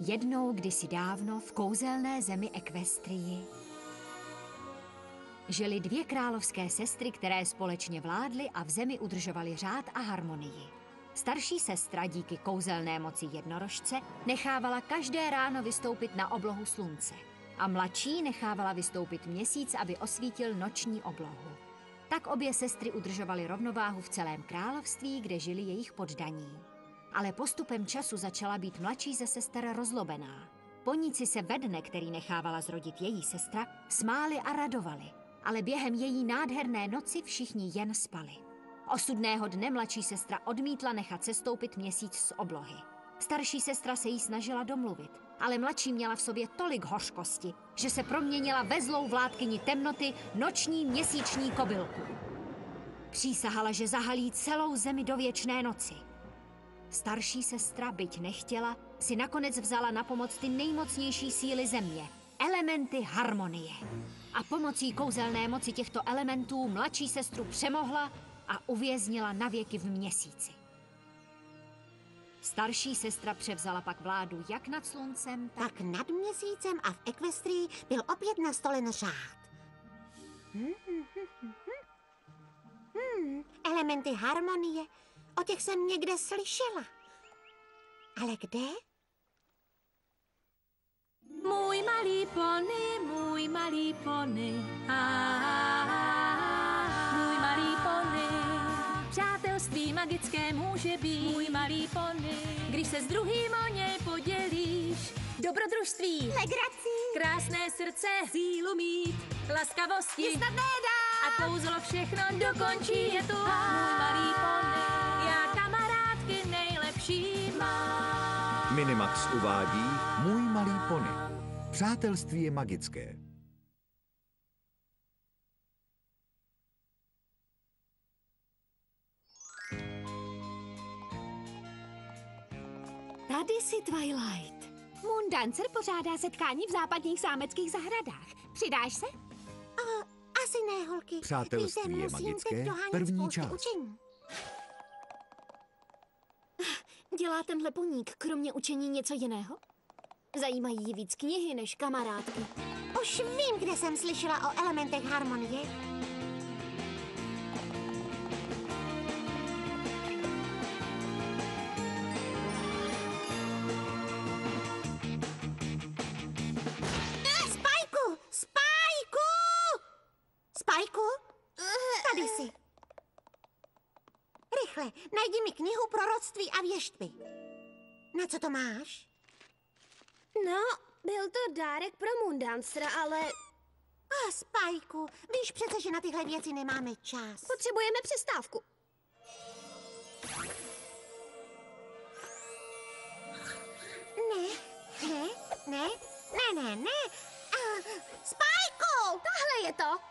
Jednou kdysi dávno v kouzelné zemi Equestrii žily dvě královské sestry, které společně vládly a v zemi udržovaly řád a harmonii. Starší sestra díky kouzelné moci jednorožce nechávala každé ráno vystoupit na oblohu slunce a mladší nechávala vystoupit měsíc, aby osvítil noční oblohu. Tak obě sestry udržovaly rovnováhu v celém království, kde žili jejich poddaní. Ale postupem času začala být mladší ze sester rozlobená. Poníci se ve dne, který nechávala zrodit její sestra, smáli a radovali, ale během její nádherné noci všichni jen spali. Osudného dne mladší sestra odmítla nechat sestoupit měsíc z oblohy. Starší sestra se jí snažila domluvit, ale mladší měla v sobě tolik hořkosti, že se proměnila ve zlou vládkyni temnoty, noční měsíční kobylku. Přísahala, že zahalí celou zemi do věčné noci. Starší sestra, byť nechtěla, si nakonec vzala na pomoc ty nejmocnější síly země, elementy harmonie. A pomocí kouzelné moci těchto elementů mladší sestru přemohla a uvěznila navěky v měsíci. Starší sestra převzala pak vládu jak nad sluncem, tak nad měsícem a v Equestrii byl opět nastolen řád. Elementy harmonie, o těch jsem někde slyšela. Ale kde? Můj malý pony, můj malý pony. Přátelství magické může být, můj malý pony, když se s druhým o něj podělíš. Dobrodružství, Legrací, krásné srdce, sílu mít, laskavosti, snadné dát. a kouzlo všechno dokončí, je tu můj malý pony. Já kamarádky nejlepší mám. Minimax uvádí Můj malý pony. Přátelství je magické. Tady si Twilight. Moondancer pořádá setkání v západních zámeckých zahradách. Přidáš se? Asi ne, holky. Přátelství Víte, je musím magické, teď dohánět první spousty část. učení. Dělá tenhle poník kromě učení něco jiného? Zajímají ji víc knihy než kamarádky. Už vím, kde jsem slyšela o elementech harmonie. Spajku! Spajku! Spajku? Tady jsi. Rychle, najdi mi knihu proroctví a věštby. Na co to máš? No, byl to dárek pro Moondancera, ale Spajku, víš přece, že na tyhle věci nemáme čas. potřebujeme přestávku. Ne. Spajku! Tahle je to.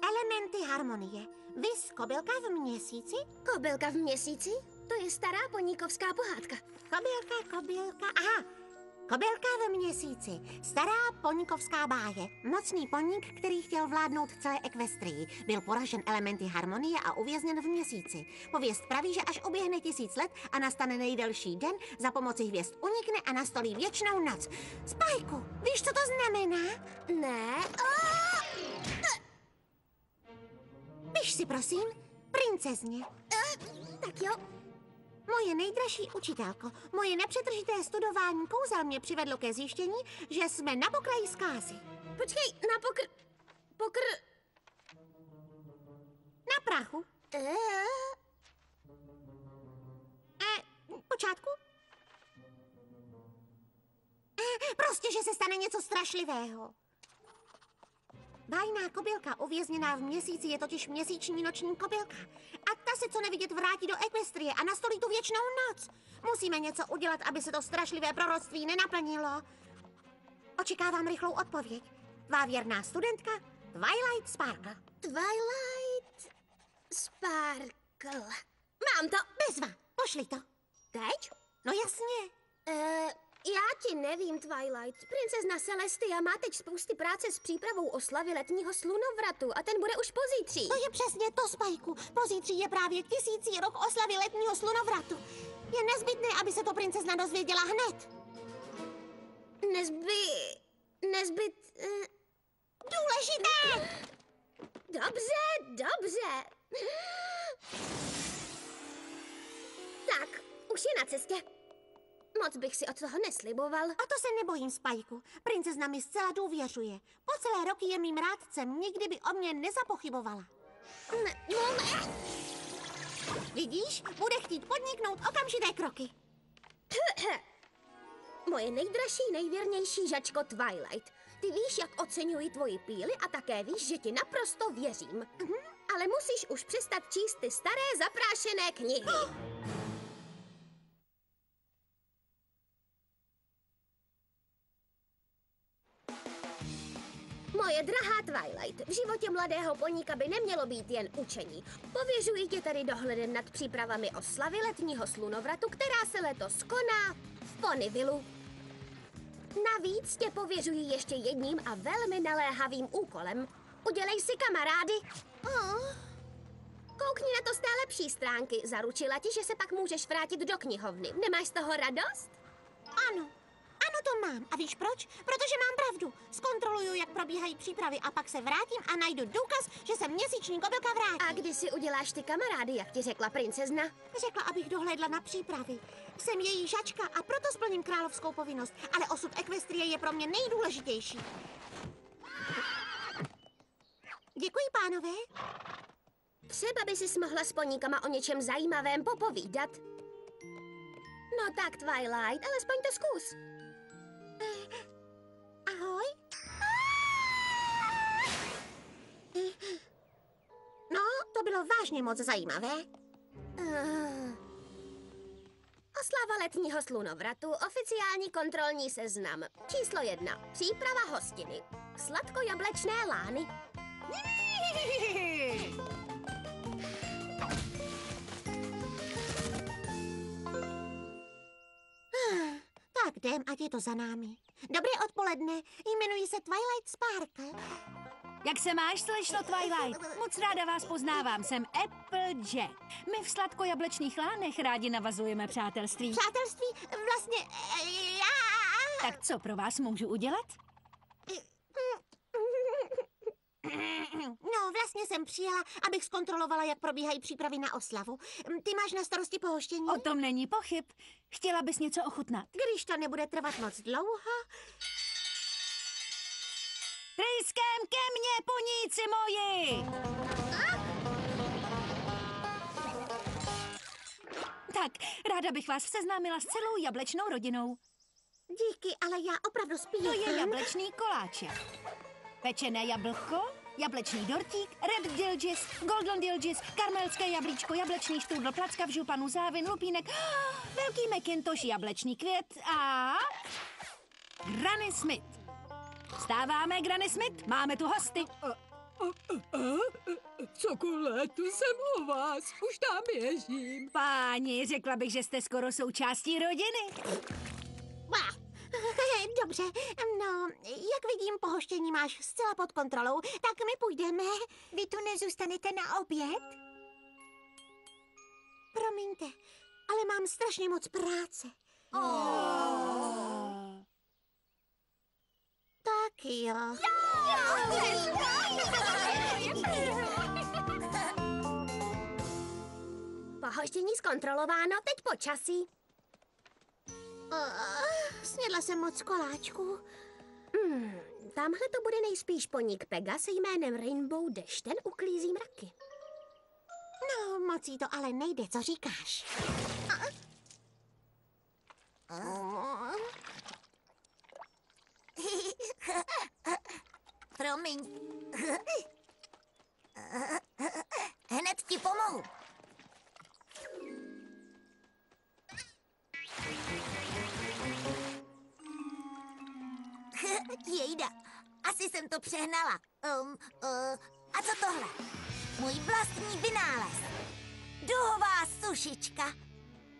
Elementy harmonie. Vys kobylka v měsíci? Kobylka v měsíci? To je stará poníkovská pohádka. Kobylka v měsíci. Stará poníkovská báje. Mocný poník, který chtěl vládnout celé Equestrii. Byl poražen elementy harmonie a uvězněn v měsíci. Pověst praví, že až uběhne 1000 let a nastane nejdelší den, za pomoci hvězd unikne a nastolí věčnou noc. Spajku, víš, co to znamená? Ne. Piš si, prosím, princezně. Tak jo. Moje nejdražší učitelko, moje nepřetržité studování kouzel mě přivedlo ke zjištění, že jsme na pokraji zkázy. Počkej, na pokr... Na prachu. Počátku? Prostě, že se stane něco strašlivého. Bájná kobylka uvězněná v měsíci je totiž měsíční noční kobylka. A ta se co nevidět vrátí do Equestrie a nastolí tu věčnou noc. Musíme něco udělat, aby se to strašlivé proroctví nenaplnilo. Očekávám rychlou odpověď. Tvá věrná studentka Twilight Sparkle. Twilight Sparkle. Mám to. Bezva, pošli to. Teď? No jasně. Já ti nevím, Twilight. Princezna Celestia má teď spousty práce s přípravou oslavy letního slunovratu a ten bude už pozítří. To je přesně to, Spajku. Pozítří je právě 1000. rok oslavy letního slunovratu. Je nezbytné, aby se to princezna dozvěděla hned. Důležité! Dobře. Tak, už je na cestě. Moc bych si od toho nesliboval. A to se nebojím, Spajku. Princezna mi zcela důvěřuje. Po celé roky je mým rádcem, nikdy by o mě nezapochybovala. Vidíš, bude chtít podniknout okamžité kroky. Moje nejdražší, nejvěrnější žačko Twilight. Ty víš, jak oceňuji tvoji píly a také víš, že ti naprosto věřím. Ale musíš už přestat číst ty staré zaprášené knihy. Moje drahá Twilight, v životě mladého poníka by nemělo být jen učení. Pověřuji tě tedy dohledem nad přípravami oslavy letního slunovratu, která se letos koná v Ponyvillu. Navíc tě pověřuji ještě jedním a velmi naléhavým úkolem. Udělej si kamarády. Koukni na to z té lepší stránky. Zaručila ti, že se pak můžeš vrátit do knihovny. Nemáš z toho radost? Ano, to mám. A víš proč? Protože mám pravdu. Zkontroluju, jak probíhají přípravy a pak se vrátím a najdu důkaz, že se měsíční kobylka vrátí. A kdy si uděláš ty kamarády, jak ti řekla princezna? Řekla, abych dohlédla na přípravy. Jsem její žačka a proto splním královskou povinnost, ale osud Ekvestrie je pro mě nejdůležitější. Děkuji, pánové. Třeba by si mohla s poníkama o něčem zajímavém popovídat. No tak, Twilight, alespoň to zkus. Ahoj. No, to bylo vážně moc zajímavé. Oslava letního slunovratu, oficiální kontrolní seznam. Číslo 1. Příprava hostiny. Sladkojablečné lány. Tak jdem, ať je to za námi. Dobré odpoledne, jmenuji se Twilight Sparkle. Jak se máš, slečno Twilight? Moc ráda vás poznávám, jsem Applejack. My v sladkojablečných lánech rádi navazujeme přátelství. Přátelství, vlastně, já... Tak co pro vás můžu udělat? No, vlastně jsem přijela, abych zkontrolovala, jak probíhají přípravy na oslavu. Ty máš na starosti pohoštění? O tom není pochyb. Chtěla bys něco ochutnat? Když to nebude trvat moc dlouho... Tryskem ke mně, poníci moji! Tak, ráda bych vás seznámila s celou jablečnou rodinou. Díky, ale já opravdu spím. To je jablečný koláček. Pečené jablko, jablečný dortík, red dilgis, golden dilgis, karmelské jablíčko, jablečný štrůdl, placka v županu, závin, lupínek, velký Macintosh, jablečný květ a... Granny Smith. Vstáváme, Granny Smith, máme tu hosty. Čokoládu jsem u vás, už tam běžím. Páni, řekla bych, že jste skoro součástí rodiny. Dobře, no, jak vidím, pohoštění máš zcela pod kontrolou, tak my půjdeme. Vy tu nezůstanete na oběd? Promiňte, ale mám strašně moc práce. Tak jo. Pohoštění zkontrolováno, teď počasí. Snědla jsem moc koláčků. Tamhle to bude nejspíš poník Pegas jménem Rainbow Dash, ten uklízí mraky. No, moc jí to ale nejde, co říkáš? Promiň. Hned ti pomohu. Jejda, asi jsem to přehnala. A co tohle? Můj vlastní vynález. Duhová sušička.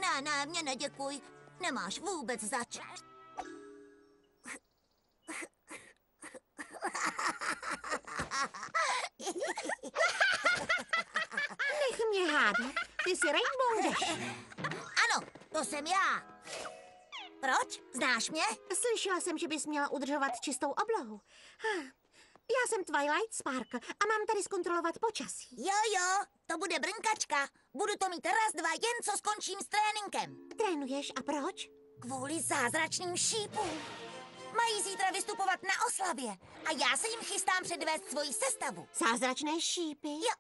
Ne, mě neděkuj. Nemáš vůbec zač. Nech mě hádat. Ty jsi Rainbow Dash. Ano, to jsem já. Proč? Znáš mě? Slyšela jsem, že bys měla udržovat čistou oblohu. Já jsem Twilight Sparkle a mám tady zkontrolovat počasí. Jo, to bude brnkačka. Budu to mít raz, dva, jen co skončím s tréninkem. Trénuješ a proč? Kvůli zázračným šípům. Mají zítra vystupovat na oslavě a já se jim chystám předvést svoji sestavu. Zázračné šípy? Jo.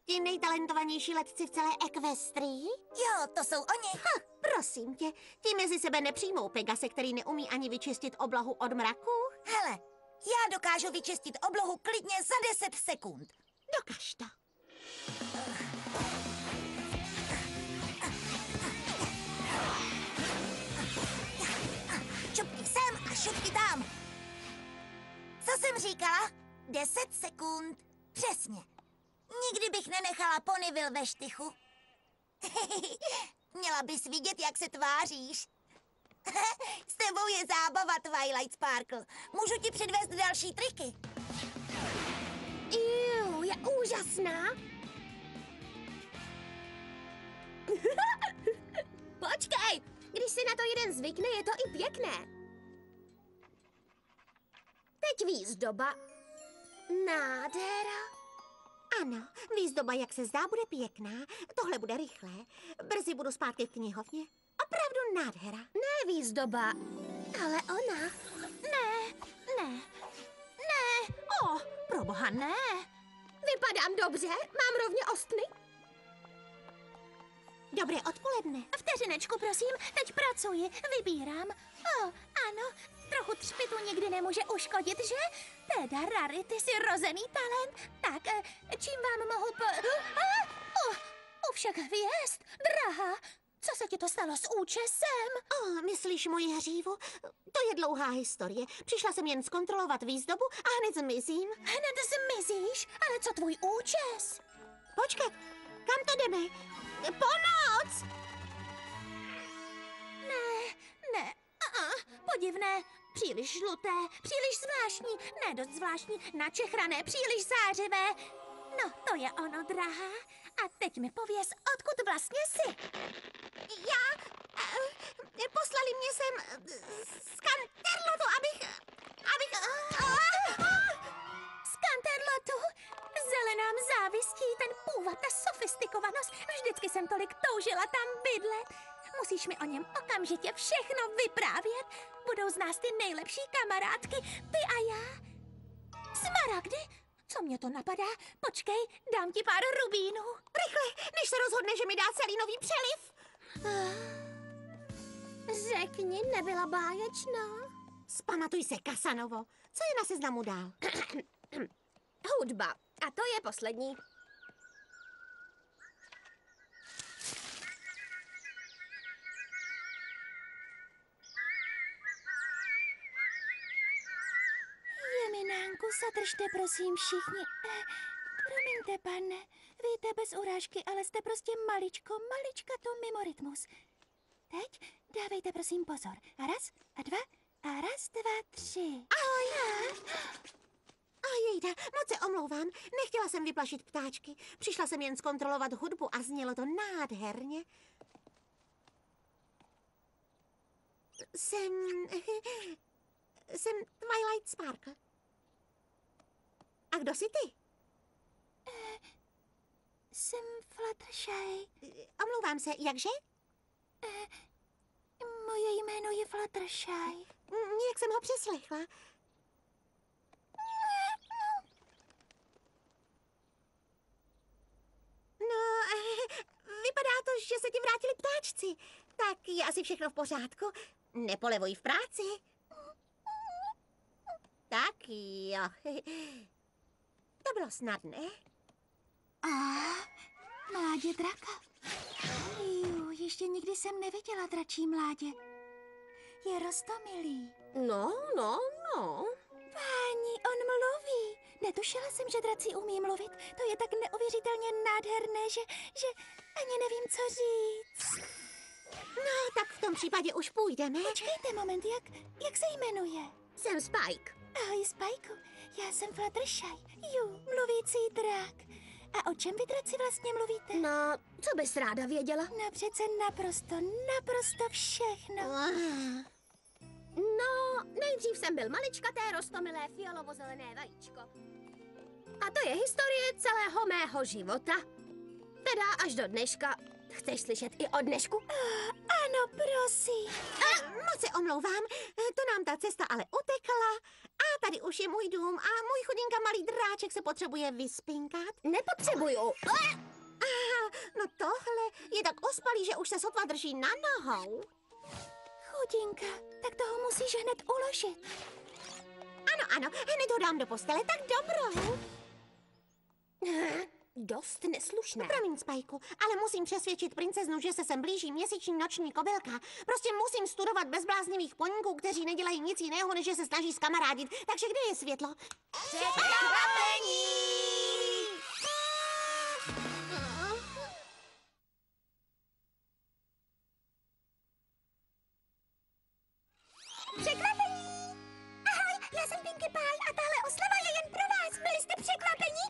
Ti nejtalentovanější letci v celé Ekvestrii? Jo, to jsou oni. Prosím tě, ti mezi sebe nepřijmou Pegase, který neumí ani vyčistit oblahu od mraku? Hele, já dokážu vyčistit oblohu klidně za 10 sekund. Dokaž to. Šupky sem a šupky tam. Co jsem říkala? 10 sekund. Přesně. Nikdy bych nenechala Ponyville ve štychu. Měla bys vidět, jak se tváříš. S tebou je zábava, Twilight Sparkle. Můžu ti předvést další triky. Je úžasná. Počkej, když si na to jeden zvykne, je to i pěkné. Teď výzdoba. Nádhera. Ano, výzdoba, jak se zdá, bude pěkná. Tohle bude rychlé. Brzy budu zpátky v knihovně. Opravdu nádhera. Ne výzdoba, ale ona. Ne. Proboha, ne. Vypadám dobře? Mám rovně ostny? Dobré odpoledne. Vteřinečku, prosím, teď pracuji, vybírám. Ano, trochu třpitu nikdy nemůže uškodit, že? Teda, Rary, ty jsi rozený talent. Tak, čím vám mohu u všech hvězd, drahá, co se ti to stalo s účesem? Myslíš moji hřívu? To je dlouhá historie. Přišla jsem jen zkontrolovat výzdobu a hned zmizím. Hned zmizíš, ale co tvůj účes? Počkat, kam to jdeme? Pomoc! Ne, podivné, příliš žluté, příliš zvláštní, ne dost zvláštní, načehrané, příliš zářivé. No, to je ono, drahá. A teď mi pověz, odkud vlastně jsi? Poslali mě sem z Canterlotu, abych... Z Canterlotu? Zelenám závistí, ten původ, ta sofistikovanost. Vždycky jsem tolik toužila tam bydlet. Musíš mi o něm okamžitě všechno vyprávět. Budou z nás ty nejlepší kamarádky, ty a já. Smaragdy? Co mě to napadá? Počkej, dám ti pár rubínů. Rychle, než se rozhodne, že mi dá celý nový přeliv. Řekni, nebyla báječná. Vzpamatuj se, Kasanovo. Co je na seznamu dál? Hudba. A to je poslední. Jeminánku, zadržte prosím všichni. Promiňte, pane, víte, bez urážky, ale jste prostě malička to mimo rytmus. Teď dávejte prosím pozor. A raz, a dva, a raz, dva, tři. Ahoj! Jejda, moc se omlouvám. Nechtěla jsem vyplašit ptáčky. Přišla jsem jen zkontrolovat hudbu a znělo to nádherně. Jsem Twilight Sparkle. A kdo jsi ty? Jsem Fluttershy. Omlouvám se, jakže? Moje jméno je Fluttershy. Nějak jsem ho přeslechla. No, vypadá to, že se ti vrátili ptáčci. Tak je asi všechno v pořádku. Nepolevuj v práci. Tak jo. To bylo snadné. Mládě draka. Ještě nikdy jsem neviděla dračí mládě. Je roztomilý. No. Páni, on mluví. Netušila jsem, že draci umí mluvit. To je tak neuvěřitelně nádherné, že ani nevím, co říct. No, tak v tom případě už půjdeme. Počkejte moment, jak se jmenuje? Jsem Spike. Ahoj, Spajku. Já jsem Fluttershy, mluvící drak. A o čem vy draci vlastně mluvíte? No, co bys ráda věděla? No přece naprosto všechno. No, nejdřív jsem byl maličkaté roztomilé fialovo-zelené vajíčko. A to je historie celého mého života. Teda až do dneška. Chceš slyšet i o dnešku? Ano, prosím. Moc se omlouvám, to nám ta cesta ale utekla. A tady už je můj dům a můj chudinka malý dráček se potřebuje vyspinkat. Nepotřebuju. No tohle je tak ospalý, že už se sotva drží na nohou. Chudinka, tak toho musíš hned uložit. Ano, hned ho dám do postele, tak dobrou. Dost neslušné. Promiň, Spajku, ale musím přesvědčit princeznu, že se sem blíží měsíční noční kobylka. Prostě musím studovat bez bláznivých poníků, kteří nedělají nic jiného, než že se snaží zkamarádit. Takže kde je světlo? Překvapení! Překvapení! Ahoj, já jsem Pinkie Pie a tahle oslava je jen pro vás. Byli jste překvapení?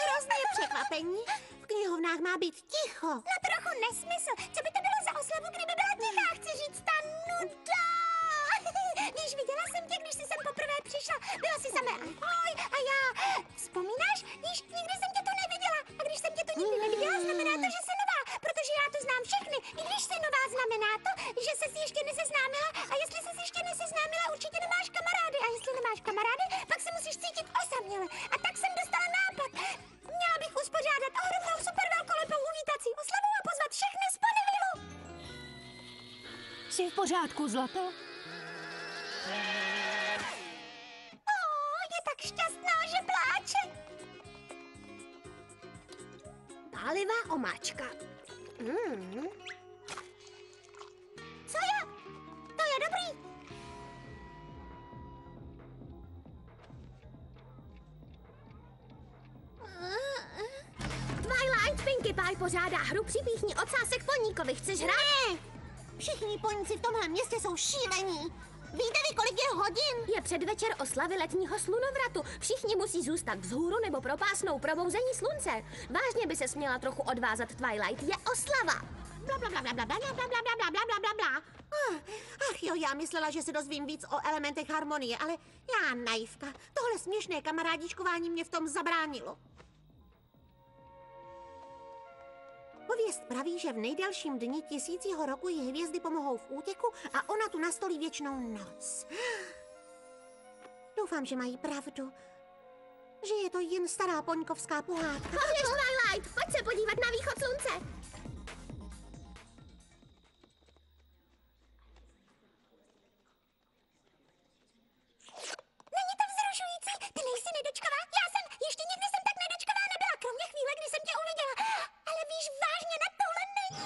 Hrozné překvapení. V knihovnách má být ticho. No trochu nesmysl. Co by to bylo za oslavu, kdyby byla tichá? Chci říct ta nuda. Víš, viděla jsem tě, když jsi sem poprvé přišla. Byla jsi samé ahoj a já. Vzpomínáš? Víš, nikdy jsem tě tu neviděla. A když jsem tě tu nikdy neviděla, znamená to, že jsi nová. Protože já tu znám všechny. I když jsi nová, znamená to, že ses ještě neseznámila. A jestli ses ještě neseznámila, určitě nemáš kamarády. A jestli nemáš kamarády, pak se musíš cítit osaměle. A tak jsem dostala nápad. Měla bych uspořádat ohromnou super velkolepou uvítací oslavu a pozvat všechny z Ponyvillu. Jsi v pořádku, zlato? Je tak šťastná, že pláče. Pálivá omáčka. Co je? To je dobrý. Twilight, Pinkie Pie pořádá hru Připíchni ocásek poníkovi. Chceš hrát? Všichni poníci v tomhle městě jsou šílení. Víte vy, kolik je hodin? Je předvečer oslavy letního slunovratu. Všichni musí zůstat vzhůru nebo propásnou probouzení slunce. Vážně by se směla trochu odvázat, Twilight. Je oslava. Bla, bla, bla, bla, bla, bla, bla, bla, bla, bla, bla, bla, bla. Ach jo, já myslela, že se dozvím víc o elementech harmonie, ale já naivka. Tohle směšné kamarádičkování mě v tom zabránilo. Pověst praví, že v nejdelším dni 1000. roku jí hvězdy pomohou v útěku a ona tu nastolí věčnou noc. Doufám, že mají pravdu. Že je to jen stará poňkovská pohádka. Pověš, Twilight, pojď se podívat na východ slunce. Není to vzrušující? Ty nejsi nedočkavá? Já jsem. Ještě nikdy jsem tak nedočkavá nebyla, kromě chvíle, kdy jsem tě uviděla. Ale víš, vážně na tohle není.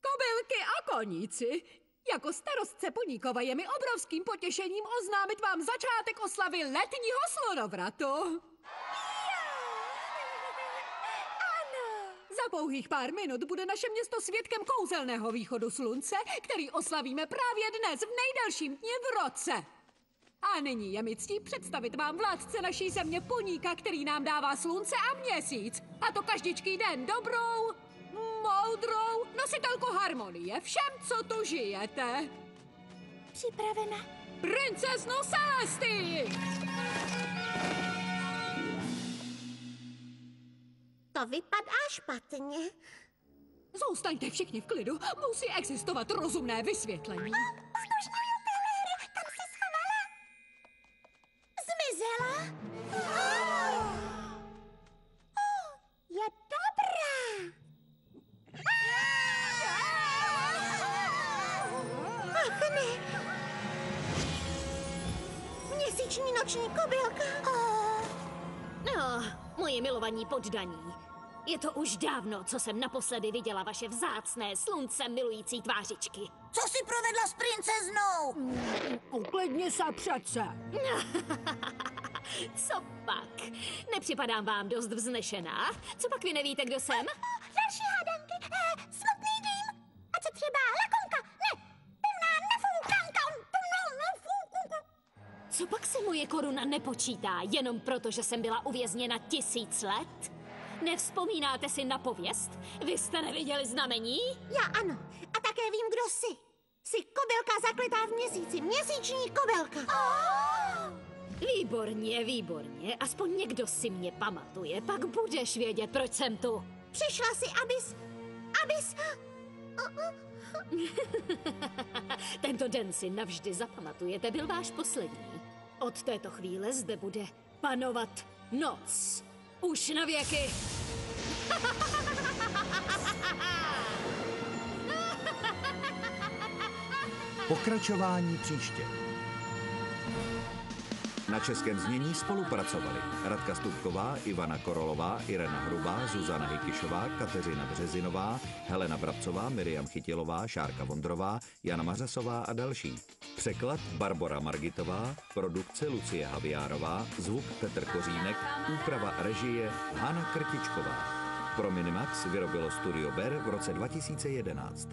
Kobylky a koníci. Jako starostce Poníkova je mi obrovským potěšením oznámit vám začátek oslavy letního slunovratu. Za pouhých pár minut bude naše město svědkem kouzelného východu slunce, který oslavíme právě dnes v nejdelším dni v roce. A nyní je mi ctí představit vám vládce naší země Poníka, který nám dává slunce a měsíc. A to každičký den dobrou, moudrou nositelku harmonie všem, co tu žijete. Připravena. Princezno Celestii! To vypadá špatně. Zůstaňte všichni v klidu, musí existovat rozumné vysvětlení. Vzdušná Tyler, kam se schovala? Zmizela? Je dobrá. Ach ne. Měsíční noční kobylka. No, moji milovaní poddaní. Je to už dávno, co jsem naposledy viděla vaše vzácné slunce milující tvářičky. Co jsi provedla s princeznou? Uklidni se přece. Co pak? Nepřipadám vám dost vznešená? Co pak vy nevíte, kdo jsem? Další hádanky. Smutný dým. A co třeba lakonka? Ne, moje koruna nepočítá jenom proto, že jsem byla uvězněna 1000 let? Nevzpomínáte si na pověst? Vy jste neviděli znamení? Já ano. A také vím, kdo jsi. Jsi kobylka zaklitá v měsíci. Měsíční kobylka. Výborně, výborně. Aspoň někdo si mě pamatuje. Pak budeš vědět, proč jsem tu. Přišla jsi, abys... Tento den si navždy zapamatujete, byl váš poslední. Od této chvíle zde bude panovat noc. Už na věky. Pokračování příště. Na českém znění spolupracovali Radka Stupková, Ivana Korolová, Irena Hrubá, Zuzana Hykyšová, Kateřina Březinová, Helena Brabcová, Miriam Chytilová, Šárka Vondrová, Jana Mařasová a další. Překlad Barbora Margitová, produkce Lucie Haviárová, zvuk Petr Kořínek, úprava režie Hana Krtičková. Pro Minimax vyrobilo Studio Ber v roce 2011.